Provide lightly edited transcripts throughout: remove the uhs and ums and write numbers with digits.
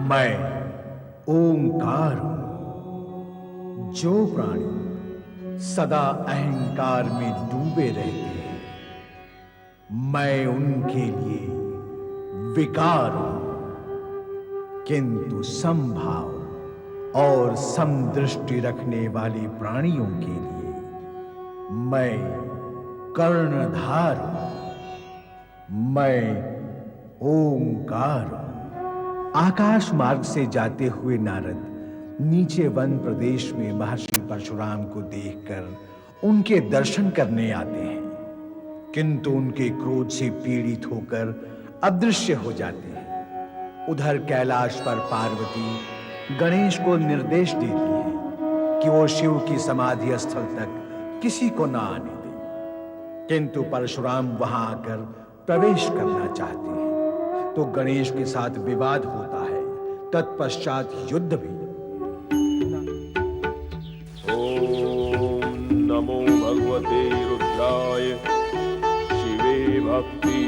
मैं ओंकार हूं। जो प्राणी सदा अहंकार में डूबे रहते हैं, मैं उनके लिए विकार हूं। किंतु समभाव और समदृष्टि रखने वाले प्राणियों के लिए मैं कर्णधार हूं। मैं ओंकार हूं। आकाश मार्ग से जाते हुए नारद नीचे वन प्रदेश में महर्षि परशुराम को देखकर उनके दर्शन करने आते हैं, किंतु उनके क्रोध से पीड़ित होकर अदृश्य हो जाते हैं। उधर कैलाश पर पार्वती गणेश को निर्देश देती है कि वो शिव की समाधि स्थल तक किसी को ना आने दे, किंतु परशुराम वहां आकर प्रवेश करना चाहते हैं तो गणेश के साथ विवाद होता है। तत्पश्चात युद्ध भी। ओम नमो भगवते रुद्राय। शिवे भक्ति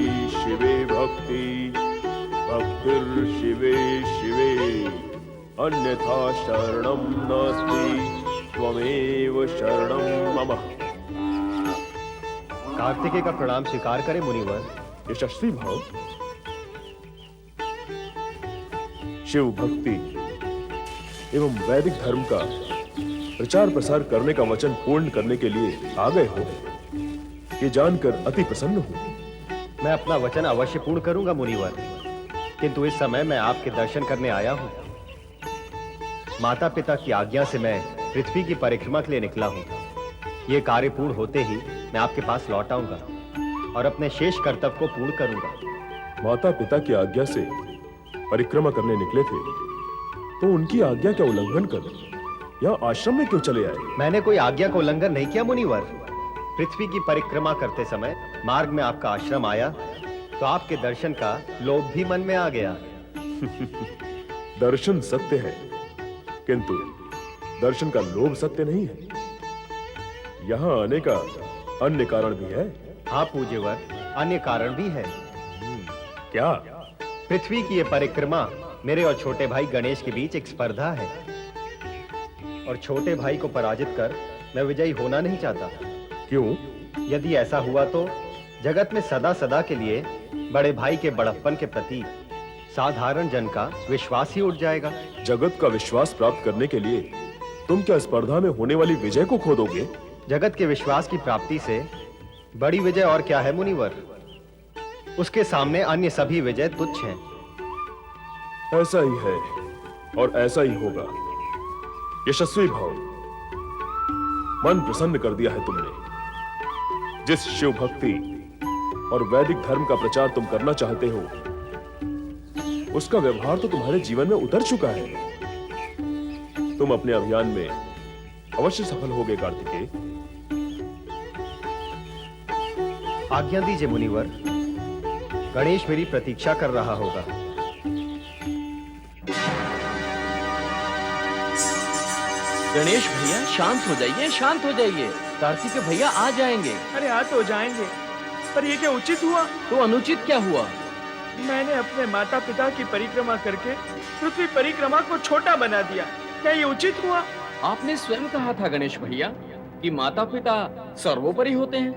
भक्तिर् शिवे शिवे, अन्यथा शरणं नास्ति त्वमेव शरणं मम। कार्तिकेय का प्रणाम स्वीकार करें मुनिवर। यशस्वी भाव। शिव भक्ति एवं वैदिक धर्म का प्रचार प्रसार करने का वचन पूर्ण करने के लिए आ गए हो, ये जानकर अति प्रसन्न हूं। मैं अपना वचन अवश्य पूर्ण करूंगा मुनिवर, किंतु इस समय मैं आपके दर्शन करने आया हूं। माता पिता की आज्ञा से मैं पृथ्वी की परिक्रमा के लिए निकला हूं। ये कार्य पूर्ण होते ही मैं आपके पास लौट आऊंगा और अपने शेष कर्तव्य को पूर्ण करूंगा। माता पिता की आज्ञा से परिक्रमा करने निकले थे, तो उनकी आज्ञा का उल्लंघन कर यहाँ आश्रम में क्यों चले आए? मैंने कोई आज्ञा का उल्लंघन नहीं किया मुनिवर। पृथ्वी की परिक्रमा करते समय मार्ग में आपका आश्रम आया तो आपके दर्शन का लोभ भी मन में आ गया। दर्शन सत्य है, किंतु दर्शन का लोभ सत्य नहीं है। यहाँ आने का अन्य कारण भी है। हाँ पूज्यवर, अन्य कारण भी है। क्या? पृथ्वी की ये परिक्रमा मेरे और छोटे भाई गणेश के बीच एक स्पर्धा है, और छोटे भाई को पराजित कर मैं विजयी होना नहीं चाहता। क्यों? यदि ऐसा हुआ तो जगत में सदा सदा के लिए बड़े भाई के बड़प्पन के प्रति साधारण जन का विश्वास ही उठ जाएगा। जगत का विश्वास प्राप्त करने के लिए तुम क्या स्पर्धा में होने वाली विजय को खो दोगे? जगत के विश्वास की प्राप्ति से बड़ी विजय और क्या है मुनिवर? उसके सामने अन्य सभी विजय तुच्छ हैं। ऐसा ही है और ऐसा ही होगा। यशस्वी भाव, मन प्रसन्न कर दिया है तुमने। जिस शिव भक्ति और वैदिक धर्म का प्रचार तुम करना चाहते हो, उसका व्यवहार तो तुम्हारे जीवन में उतर चुका है। तुम अपने अभियान में अवश्य सफल होगे कार्तिकेय। आज्ञा दीजिए मुनिवर, गणेश मेरी प्रतीक्षा कर रहा होगा। गणेश भैया शांत हो जाइए, शांत हो जाइए। कार्तिकेय भैया आ जाएंगे। अरे आ तो जाएंगे, पर ये क्या उचित हुआ? तो अनुचित क्या हुआ? मैंने अपने माता पिता की परिक्रमा करके पृथ्वी परिक्रमा को छोटा बना दिया। क्या ये उचित हुआ? आपने स्वयं कहा था गणेश भैया कि माता पिता सर्वोपरि होते हैं,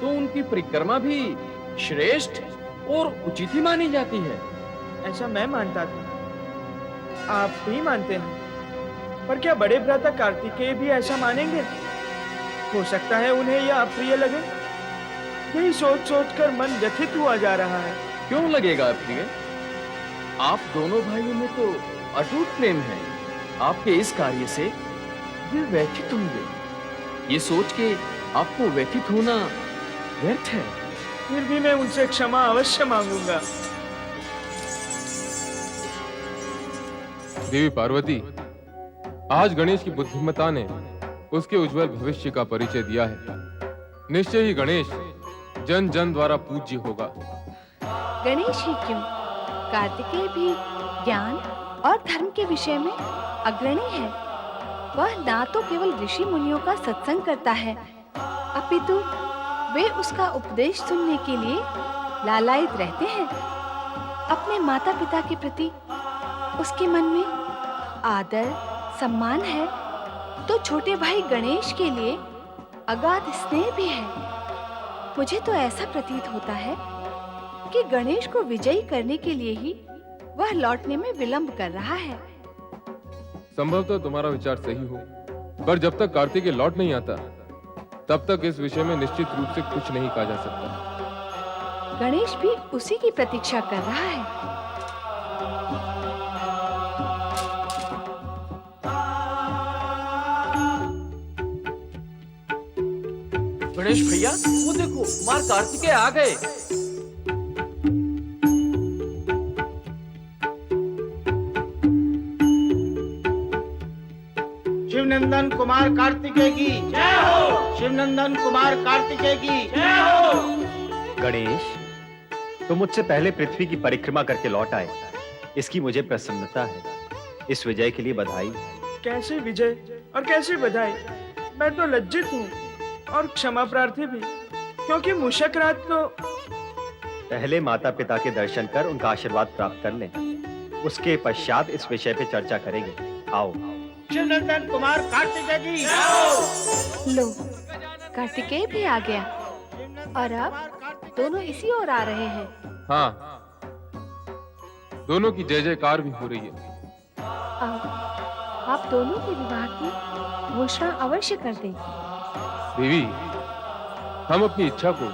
तो उनकी परिक्रमा भी श्रेष्ठ और उचित ही मानी जाती है। ऐसा मैं मानता था, आप भी मानते हैं, पर क्या बड़े भ्राता कार्तिकेय भी ऐसा मानेंगे? हो सकता है उन्हें यह अप्रिय लगे। यही सोच सोच कर मन व्यथित हुआ जा रहा है। क्यों लगेगा अप्रिय? आप दोनों भाइयों में तो अटूट प्रेम है। आपके इस कार्य से वे व्यथित होंगे। ये सोच के आपको व्यथित होना व्यर्थ है। फिर भी मैं उनसे क्षमा अवश्य मांगूंगा। देवी पार्वती, आज गणेश की बुद्धिमत्ता ने उसके उज्जवल भविष्य का परिचय दिया है। निश्चय ही गणेश जन जन द्वारा पूज्य होगा। गणेश ही क्यों, कार्तिकेय भी ज्ञान और धर्म के विषय में अग्रणी है। वह ना तो केवल ऋषि मुनियों का सत्संग करता है, अपितु वे उसका उपदेश सुनने के लिए लालायित रहते हैं। अपने माता पिता के प्रति उसके मन में आदर सम्मान है, तो छोटे भाई गणेश के लिए अगाध स्नेह भी है। मुझे तो ऐसा प्रतीत होता है कि गणेश को विजयी करने के लिए ही वह लौटने में विलंब कर रहा है। संभव तो तुम्हारा विचार सही हो, पर जब तक कार्तिकेय लौट नहीं आता तब तक इस विषय में निश्चित रूप से कुछ नहीं कहा जा सकता। गणेश भी उसी की प्रतीक्षा कर रहा है। गणेश भैया, वो देखो, कुमार कार्तिकेय आ गए। शिवनंदन कुमार कार्तिकेय की जय हो। शिवनंदन कुमार कार्तिकेय की जय हो। गणेश, तुम मुझसे पहले पृथ्वी की परिक्रमा करके लौट आए, इसकी मुझे प्रसन्नता है। इस विजय के लिए बधाई। कैसे विजय और कैसे बधाई? मैं तो लज्जित हूँ और क्षमा प्रार्थी भी, क्योंकि मूषक रात तो पहले माता पिता के दर्शन कर उनका आशीर्वाद प्राप्त कर लें, उसके पश्चात इस विषय पे चर्चा करेंगे। आओ। शिवनंदन कुमार कार्तिकेय की जय हो। लो, कार्तिकेय भी आ गया और अब दोनों इसी ओर आ रहे हैं। हाँ, दोनों की जय जयकार भी हो रही है। आप दोनों के विवाह की घोषणा अवश्य कर दें। देवी, हम अपनी इच्छा को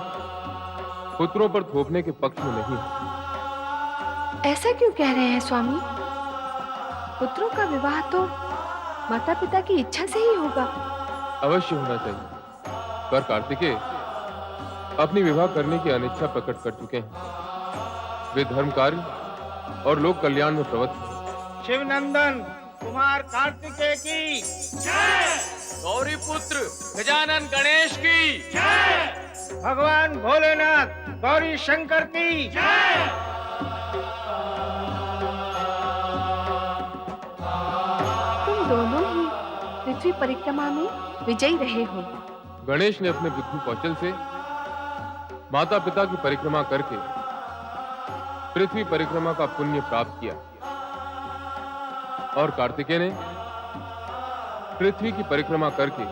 पुत्रों पर थोपने के पक्ष में नहीं हैं। ऐसा क्यों कह रहे हैं स्वामी? पुत्रों का विवाह तो माता पिता की इच्छा से ही होगा। अवश्य होना चाहिए, पर कार्तिकेय अपनी विवाह करने की अनिच्छा प्रकट कर चुके हैं। वे धर्म कार्य और लोक कल्याण में प्रवृत्त हैं। शिवनंदन कुमार कार्तिकेय की जय। गौरी पुत्र गजानन गणेश की जय। भगवान भोलेनाथ गौरी शंकर की जय। तुम दोनों ही पृथ्वी परिक्रमा में विजयी रहे हो। गणेश ने अपने बुद्धि कौशल से माता पिता की परिक्रमा करके पृथ्वी परिक्रमा का पुण्य प्राप्त किया, और कार्तिकेय ने पृथ्वी की परिक्रमा करके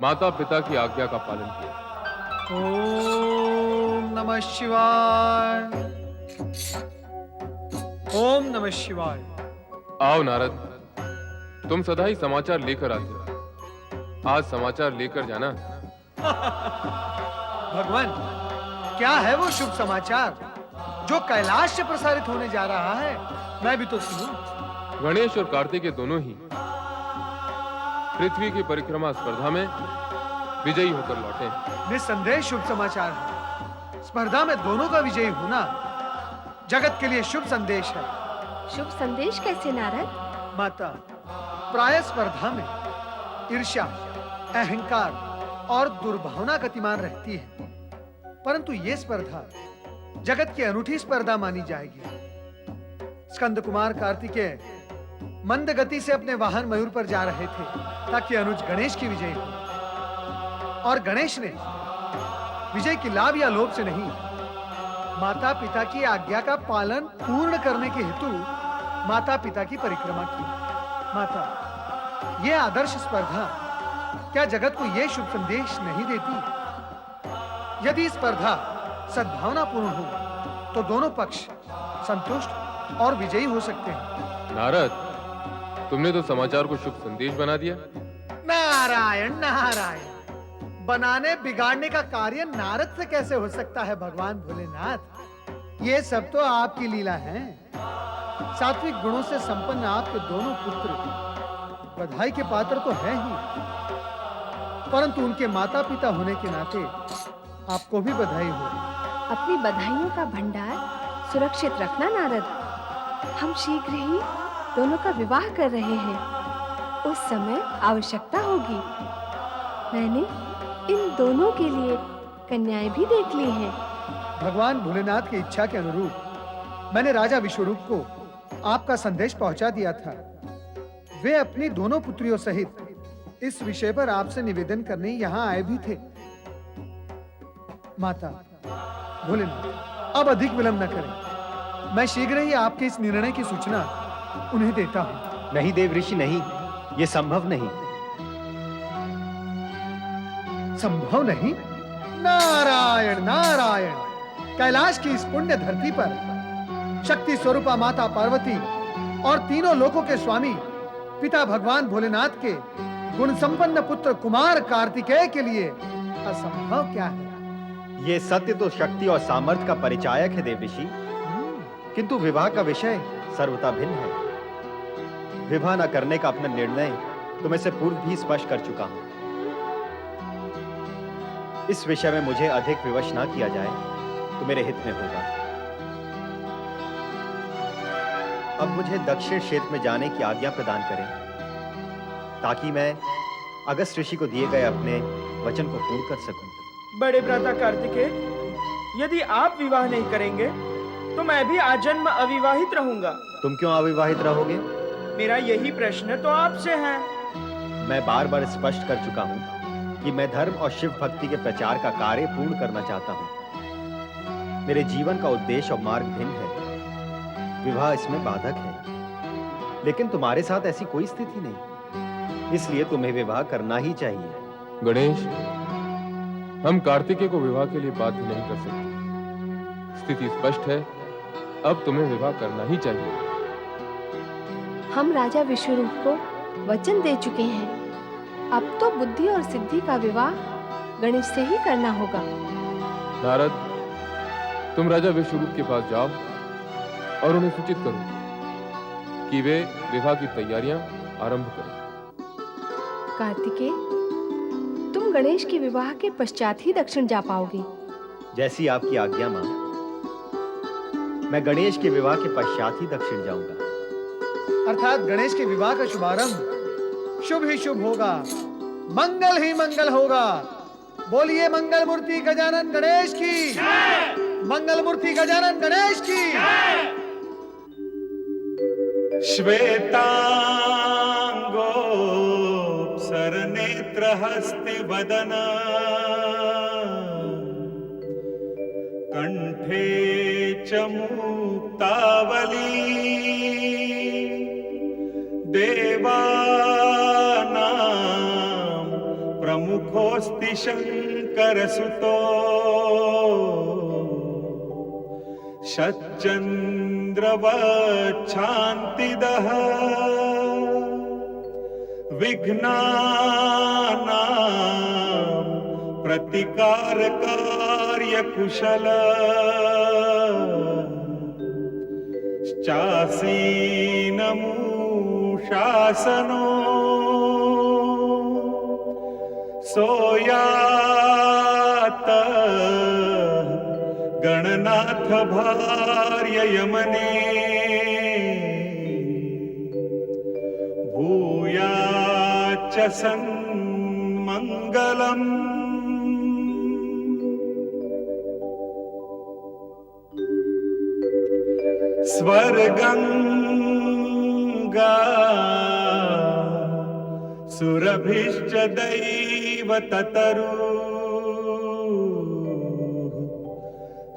माता पिता की आज्ञा का पालन किया। ओम नमः शिवाय। ओम नमः शिवाय। आओ नारद, तुम सदा ही समाचार लेकर आते हो, आज समाचार लेकर जाना। भगवान, क्या है वो शुभ समाचार जो कैलाश से प्रसारित होने जा रहा है? मैं भी तो सुनूं। गणेश और कार्तिकेय दोनों ही पृथ्वी की परिक्रमा स्पर्धा में विजयी होकर लौटे हैं। निस्संदेह शुभ समाचार है। स्पर्धा में दोनों का विजयी होना जगत के लिए शुभ संदेश है। शुभ संदेश कैसे नारद? माता, प्राय स्पर्धा में ईर्ष्या, अहंकार और दुर्भावना गतिमान रहती है, परंतु ये स्पर्धा जगत की अनूठी स्पर्धा मानी जाएगी। स्कंद कुमार कार्तिकेय मंद गति से अपने वाहन मयूर पर जा रहे थे ताकि अनुज गणेश की विजय हो, और गणेश ने विजय की लाभ या लोभ से नहीं, माता पिता की आज्ञा का पालन पूर्ण करने के हेतु माता पिता की परिक्रमा की। माता, यह आदर्श स्पर्धा क्या जगत को यह शुभ संदेश नहीं देती? यदि स्पर्धा सद्भावना पूर्ण हो तो दोनों पक्ष संतुष्ट और विजयी हो सकते हैं। नारद, तुमने तो समाचार को शुभ संदेश बना दिया। नारायण नारायण, बनाने बिगाड़ने का कार्य नारद से कैसे हो सकता है भगवान भोलेनाथ? ये सब तो आपकी लीला है। सात्विक गुणों से संपन्न आपके दोनों पुत्र बधाई के पात्र तो हैं ही, परंतु उनके माता पिता होने के नाते आपको भी बधाई हो। अपनी बधाइयों का भंडार सुरक्षित रखना नारद। हम शीघ्र ही दोनों का विवाह कर रहे हैं। उस समय आवश्यकता होगी। मैंने इन दोनों के लिए कन्याएं भी देख ली हैं। भगवान भोलेनाथ की इच्छा के अनुरूप मैंने राजा विश्वरूप को आपका संदेश पहुंचा दिया था। वे अपनी दोनों पुत्रियों सहित इस विषय पर आपसे निवेदन करने यहाँ आए भी थे। माता, भोलेनाथ, अब अधिक विलंब न करें। मैं शीघ्र ही आपके इस निर्णय की सूचना उन्हें देता हूं। नहीं देव ऋषि, नहीं, ये संभव नहीं। संभव नहीं? नारायण नारायण! कैलाश की इस पुण्य धरती पर शक्ति स्वरूपा माता पार्वती और तीनों लोकों के स्वामी पिता भगवान भोलेनाथ के गुण संपन्न पुत्र कुमार कार्तिकेय के लिए असंभव क्या है? ये सत्य तो शक्ति और सामर्थ्य का परिचायक है देव ऋषि, किंतु विवाह का विषय सर्वथा भिन्न है। विवाह न करने का अपना निर्णय तो मैं से पूर्व भी स्पष्ट कर चुका हूं। इस विषय में मुझे अधिक विवश ना किया जाए तो मेरे हित में होगा। अब मुझे दक्षिण क्षेत्र में जाने की आज्ञा प्रदान करें, ताकि मैं अगस्त ऋषि को दिए गए अपने वचन को पूर्ण कर सकूं। बड़े भ्राता कार्तिकेय, यदि आप विवाह नहीं करेंगे तो मैं भी आजन्म अविवाहित रहूंगा। तुम क्यों अविवाहित रहोगे? मेरा यही प्रश्न तो आपसे है। मैं बार बार स्पष्ट कर चुका हूं कि मैं धर्म और शिव भक्ति के प्रचार का कार्य पूर्ण करना चाहता हूं। मेरे जीवन का उद्देश्य और मार्ग भिन्न है। विवाह इसमें बाधक है, लेकिन तुम्हारे साथ ऐसी कोई स्थिति नहीं, इसलिए तुम्हें विवाह करना ही चाहिए। गणेश, हम कार्तिकेय को विवाह के लिए बाध्य नहीं कर सकते। स्थिति स्पष्ट है, अब तुम्हें विवाह करना ही चाहिए। हम राजा विश्वरूप को वचन दे चुके हैं। अब तो बुद्धि और सिद्धि का विवाह गणेश से ही करना होगा। नारद, तुम राजा विश्वरूप के पास जाओ और उन्हें सूचित करो कि वे विवाह की तैयारियां आरंभ करें। कार्तिकेय, तुम गणेश के विवाह के पश्चात ही दक्षिण जा पाओगे। जैसी आपकी आज्ञा मां। मैं गणेश के विवाह के पश्चात ही दक्षिण जाऊंगा। अर्थात गणेश के विवाह का शुभारंभ शुभ ही शुभ होगा, मंगल ही मंगल होगा। बोलिए मंगल मूर्ति गजानन गणेश की, मंगल मूर्ति गजानन गणेश की। सरनेत्रहस्तिवदन कंठे च मुक्तावली देवानां प्रमुखोऽस्ति शङ्करसुतो शच्चन्द्रवच्छान्तिदः विघ्नानां प्रतिकारकार्यकुशल शासनो सोयात गणनाथ भार्य यमने भूयाच्च सन्मङ्गलम्। स्वर्गंगा सुरभिश्च दैवततरु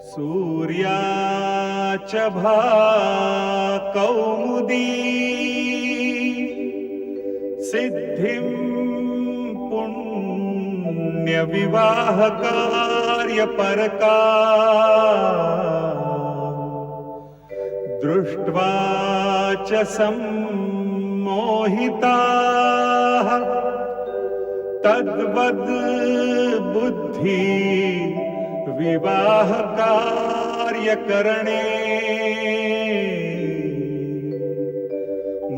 सूर्या च भाकौमुदी सिद्धिं पुण्यविवाहकार्यपरका दृष्ट्वा च सम्मोहिताः तद्वद् बुद्धि विवाह कार्यकरणे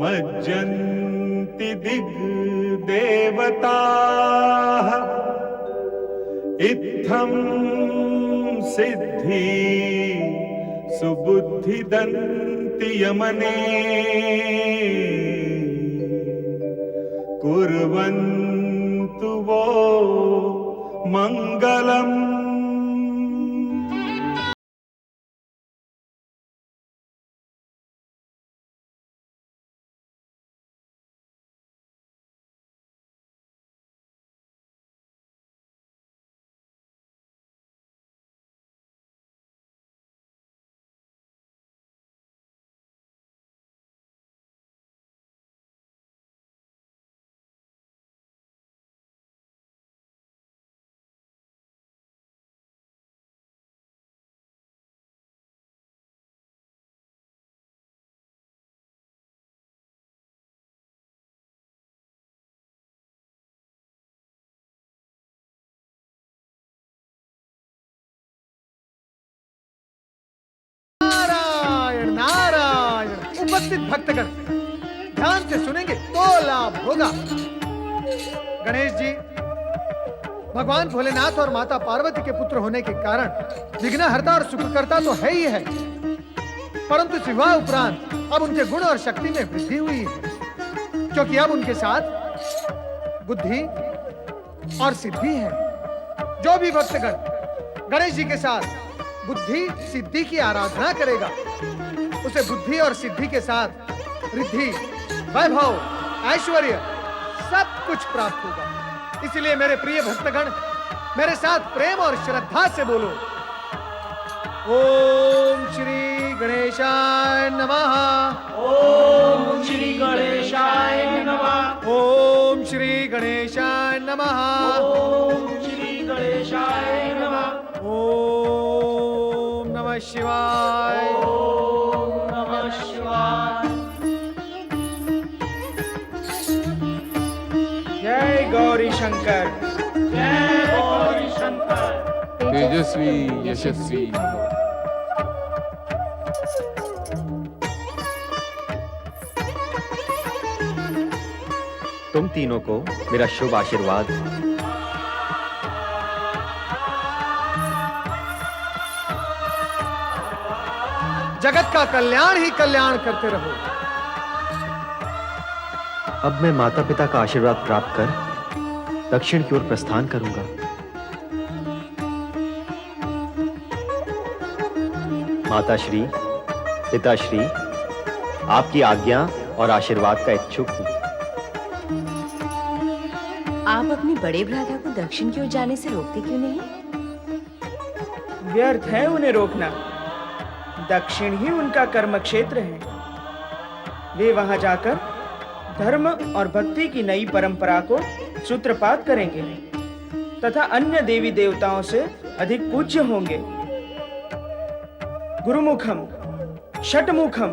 मज्जन्ति दिग्देवताः इत्थं सिद्धि सुबुद्धिदन्ति यमने कुर्वन्तु वो मंगलम्। उपस्थित भक्तगण ध्यान से सुनेंगे तो लाभ होगा। गणेश जी, भगवान भोलेनाथ और माता पार्वती के पुत्र होने के कारण विघ्नहर्ता और सुखकर्ता तो है ही है, परंतु इस विवाह उपरांत अब उनके गुण और शक्ति में वृद्धि हुई है, क्योंकि अब उनके साथ बुद्धि और सिद्धि है। जो भी भक्तगण गणेश जी के साथ बुद्धि सिद्धि की आराधना करेगा, उसे बुद्धि और सिद्धि के साथ रिद्धि, वैभव, ऐश्वर्य सब कुछ प्राप्त होगा। इसलिए मेरे प्रिय भक्तगण मेरे साथ प्रेम और श्रद्धा से बोलो, ओम श्री गणेशाय नमः। ओम श्री गणेशाय नमः। ओम श्री गणेशाय नमः। ओम श्री गणेशाय नमः। ओम नमः शिवाय। ओम नमः शिवाय। जय गौरी शंकर। जय गौरी शंकर। तेजस्वी यशस्वी तुम तीनों को मेरा शुभ आशीर्वाद। जगत का कल्याण ही कल्याण करते रहो। अब मैं माता पिता का आशीर्वाद प्राप्त कर दक्षिण की ओर प्रस्थान करूंगा। माताश्री, पिताश्री, आपकी आज्ञा और आशीर्वाद का इच्छुक हूं। आप अपने बड़े भ्राता को दक्षिण की ओर जाने से रोकते क्यों नहीं? व्यर्थ है उन्हें रोकना। दक्षिण ही उनका कर्म क्षेत्र है। वे वहां जाकर धर्म और भक्ति की नई परंपरा को सूत्रपात करेंगे तथा अन्य देवी देवताओं से अधिक पूज्य होंगे। गुरुमुखम, षटमुखम,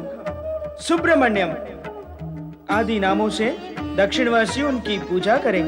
सुब्रमण्यम आदि नामों से दक्षिणवासी उनकी पूजा करेंगे।